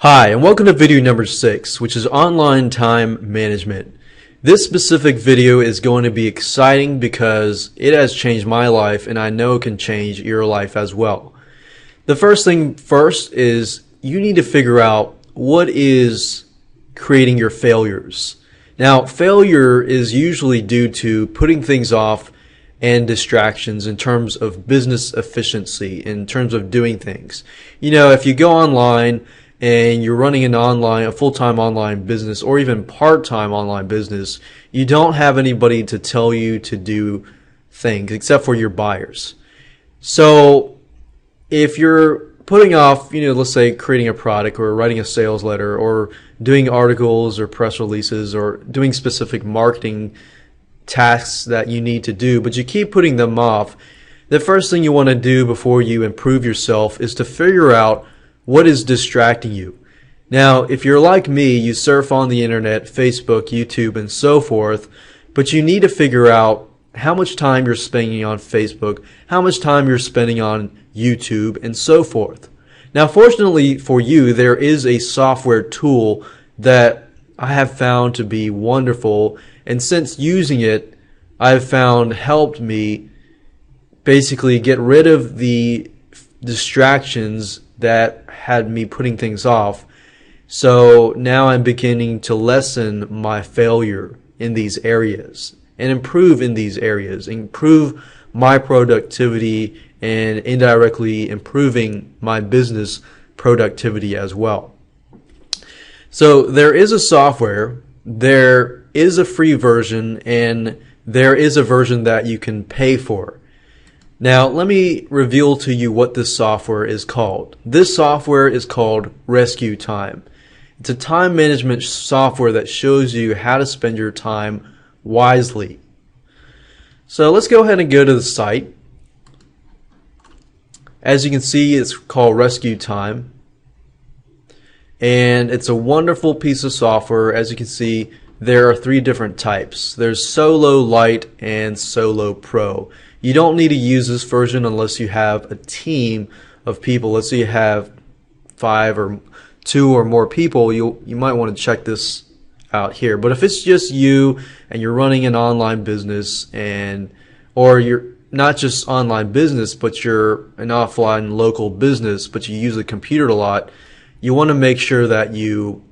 Hi, and welcome to video number 6, which is online time management. This specific video is going to be exciting because it has changed my life and I know it can change your life as well. The first thing first is you need to figure out what is creating your failures. Now, failure is usually due to putting things off and distractions in terms of business efficiency, in terms of doing things. You know, if you go online and you're running a full-time online business or even part-time online business, you don't have anybody to tell you to do things except for your buyers. So if you're putting off, let's say creating a product or writing a sales letter or doing articles or press releases or doing specific marketing tasks that you need to do, but you keep putting them off, the first thing you want to do before you improve yourself is to figure out what is distracting you. Now, if you're like me, you surf on the internet, Facebook, YouTube, and so forth, but you need to figure out how much time you're spending on Facebook, how much time you're spending on YouTube, and so forth. Now, fortunately for you, there is a software tool that I have found to be wonderful, and since using it, I've found helped me basically get rid of the distractions that had me putting things off. So now I'm beginning to lessen my failure in these areas and improve in these areas, improve my productivity and indirectly improving my business productivity as well. So there is a software, there is a free version, and there is a version that you can pay for. Now, let me reveal to you what this software is called. This software is called Rescue Time. It's a time management software that shows you how to spend your time wisely. So let's go ahead and go to the site. As you can see, it's called Rescue Time. And it's a wonderful piece of software. As you can see, there are 3 different types. There's Solo, Lite, and Solo Pro. You don't need to use this version unless you have a team of people. Let's say you have 5 or 2 or more people. You might want to check this out here. But if it's just you and you're running an online business, or you're not just online business, but you're an offline local business, but you use a computer a lot, you want to make sure that you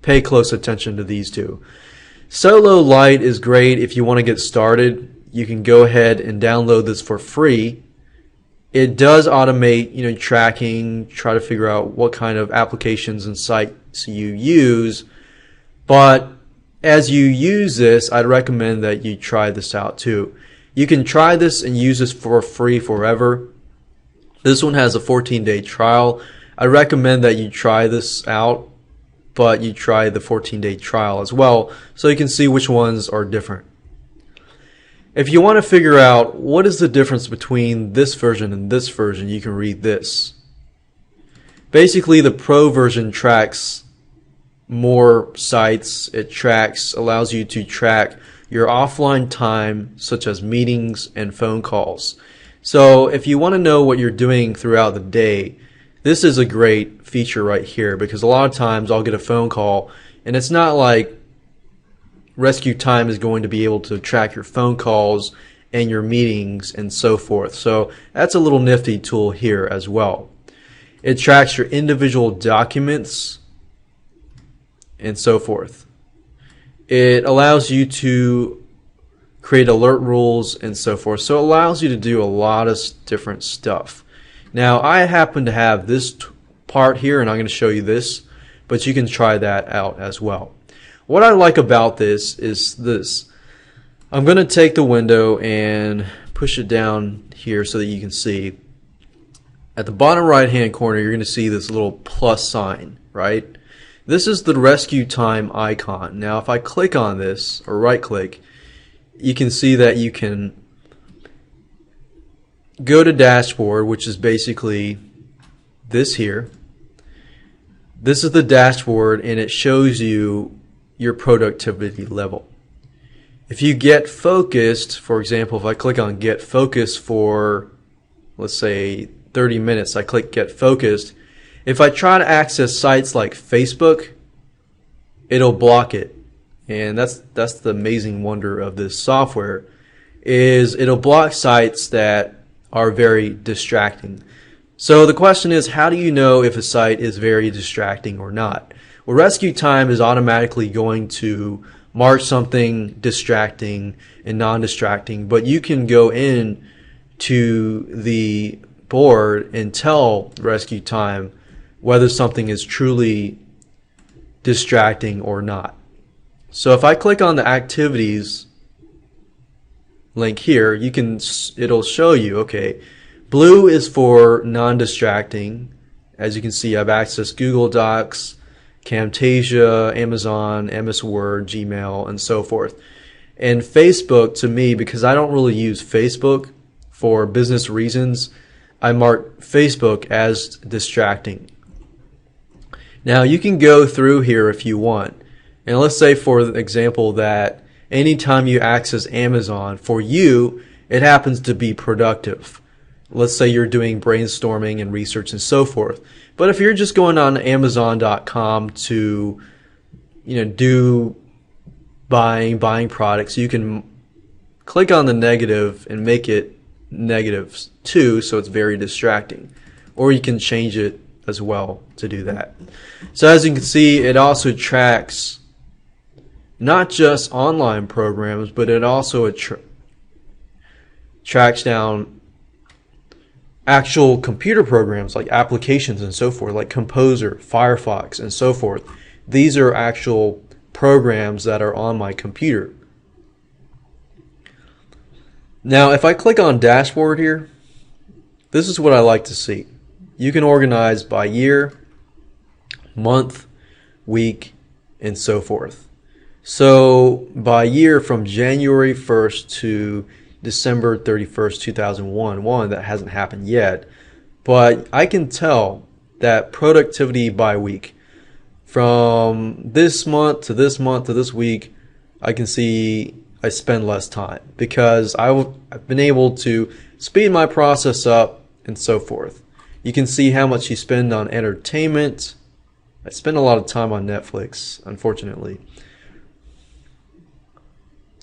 pay close attention to these 2. Solo Lite is great if you want to get started. You can go ahead and download this for free. It does automate, tracking, try to figure out what kind of applications and sites you use. But as you use this, I'd recommend that you try this out too. You can try this and use this for free forever. This one has a 14-day trial. I recommend that you try this out, but you try the 14-day trial as well so you can see which ones are different. If you want to figure out what is the difference between this version and this version, you can read this. Basically, the Pro version tracks more sites. It allows you to track your offline time, such as meetings and phone calls. So if you want to know what you're doing throughout the day, this is a great feature right here, because a lot of times I'll get a phone call and it's not like Rescue Time is going to be able to track your phone calls and your meetings and so forth. So that's a little nifty tool here as well. It tracks your individual documents and so forth. It allows you to create alert rules and so forth. So it allows you to do a lot of different stuff. Now, I happen to have this part here, and I'm going to show you this, but you can try that out as well. What I like about this is this. I'm going to take the window and push it down here so that you can see. At the bottom right hand corner, you're going to see this little plus sign, right? This is the Rescue Time icon. Now, if I click on this, or right click, you can see that you can go to dashboard, which is basically this here. This is the dashboard, and it shows you your productivity level. If you get focused, for example, if I click on get focused for, let's say, 30 minutes, I click get focused, If I try to access sites like Facebook, it'll block it. And that's the amazing wonder of this software, is it'll block sites that are very distracting. So the question is, how do you know if a site is very distracting or not? Well, Rescue Time is automatically going to mark something distracting and non-distracting, but you can go in to the board and tell Rescue Time whether something is truly distracting or not. So if I click on the activities link here, it'll show you, okay, blue is for non-distracting. As you can see, I've accessed Google Docs, Camtasia, Amazon, MS Word, Gmail, and so forth. And Facebook, to me, because I don't really use Facebook for business reasons, I mark Facebook as distracting. Now you can go through here if you want. And let's say, for example, that anytime you access Amazon, for you, it happens to be productive. Let's say you're doing brainstorming and research and so forth. But if you're just going on Amazon.com to, do buying products, you can click on the negative and make it negative too, so it's very distracting. Or you can change it as well to do that. So as you can see, it also tracks not just online programs, but it also tracks down actual computer programs like applications and so forth, like Composer, Firefox, and so forth. These are actual programs that are on my computer. Now, if I click on Dashboard here, this is what I like to see. You can organize by year, month, week, and so forth. So by year, from January 1st to December 31st, 2001, that hasn't happened yet, but I can tell that productivity by week, from this month to this month to this week, I can see I spend less time because I've been able to speed my process up and so forth. You can see how much you spend on entertainment. I spend a lot of time on Netflix, unfortunately,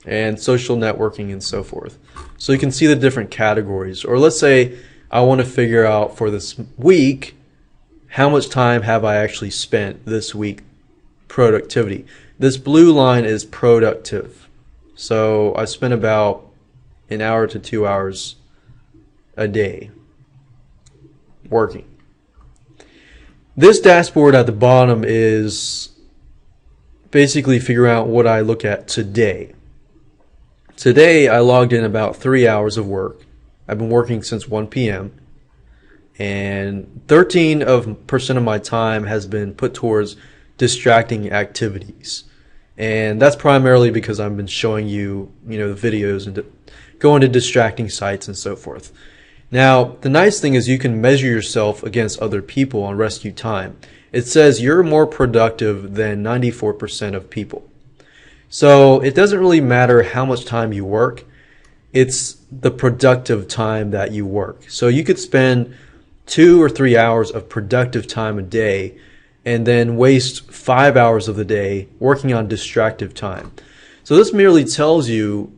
and social networking and so forth. So you can see the different categories. Or let's say I want to figure out for this week, how much time have I actually spent this week? Productivity. This blue line is productive. So I spent about an hour to 2 hours a day working. This dashboard at the bottom is basically figuring out what I look at today. Today I logged in about 3 hours of work. I've been working since 1 p.m. and 13% of my time has been put towards distracting activities. And that's primarily because I've been showing you, the videos and going to distracting sites and so forth. Now, the nice thing is you can measure yourself against other people on Rescue Time. It says you're more productive than 94% of people. So it doesn't really matter how much time you work. It's the productive time that you work. So you could spend 2 or 3 hours of productive time a day and then waste 5 hours of the day working on distractive time. So this merely tells you,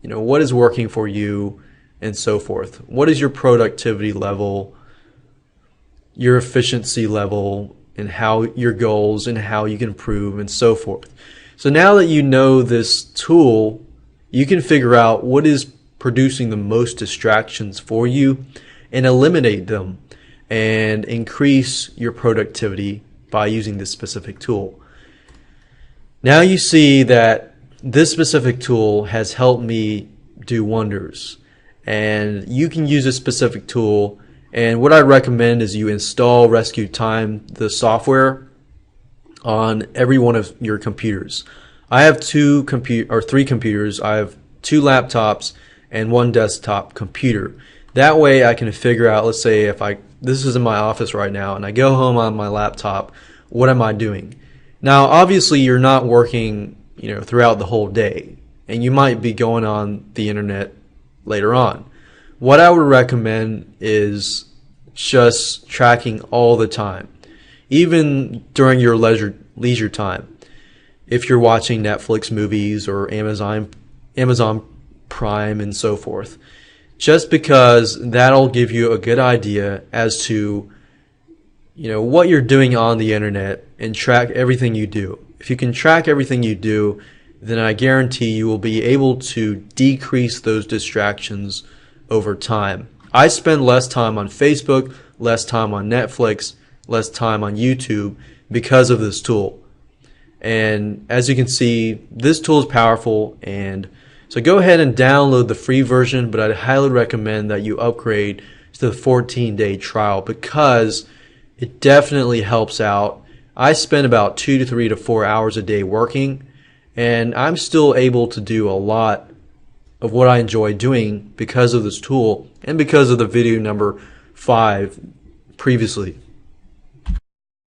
what is working for you and so forth. What is your productivity level, your efficiency level, and how your goals and how you can improve and so forth. So now that you know this tool, you can figure out what is producing the most distractions for you and eliminate them and increase your productivity by using this specific tool. Now you see that this specific tool has helped me do wonders, and you can use a specific tool. And what I recommend is you install Rescue Time, the software, on every one of your computers. I have 3 computers. I have 2 laptops and 1 desktop computer. That way I can figure out, let's say this is in my office right now and I go home on my laptop, what am I doing? Now obviously you're not working, throughout the whole day, and you might be going on the internet later on. What I would recommend is just tracking all the time, even during your leisure time. If you're watching Netflix movies or Amazon Prime and so forth, just because that'll give you a good idea as to what you're doing on the internet and track everything you do. If you can track everything you do, then I guarantee you will be able to decrease those distractions over time. I spend less time on Facebook, less time on Netflix, less time on YouTube because of this tool. And as you can see, this tool is powerful, and so go ahead and download the free version, but I'd highly recommend that you upgrade to the 14-day trial because it definitely helps out. I spend about 2 to 3 to 4 hours a day working, and I'm still able to do a lot of what I enjoy doing because of this tool and because of the video number 5 previously.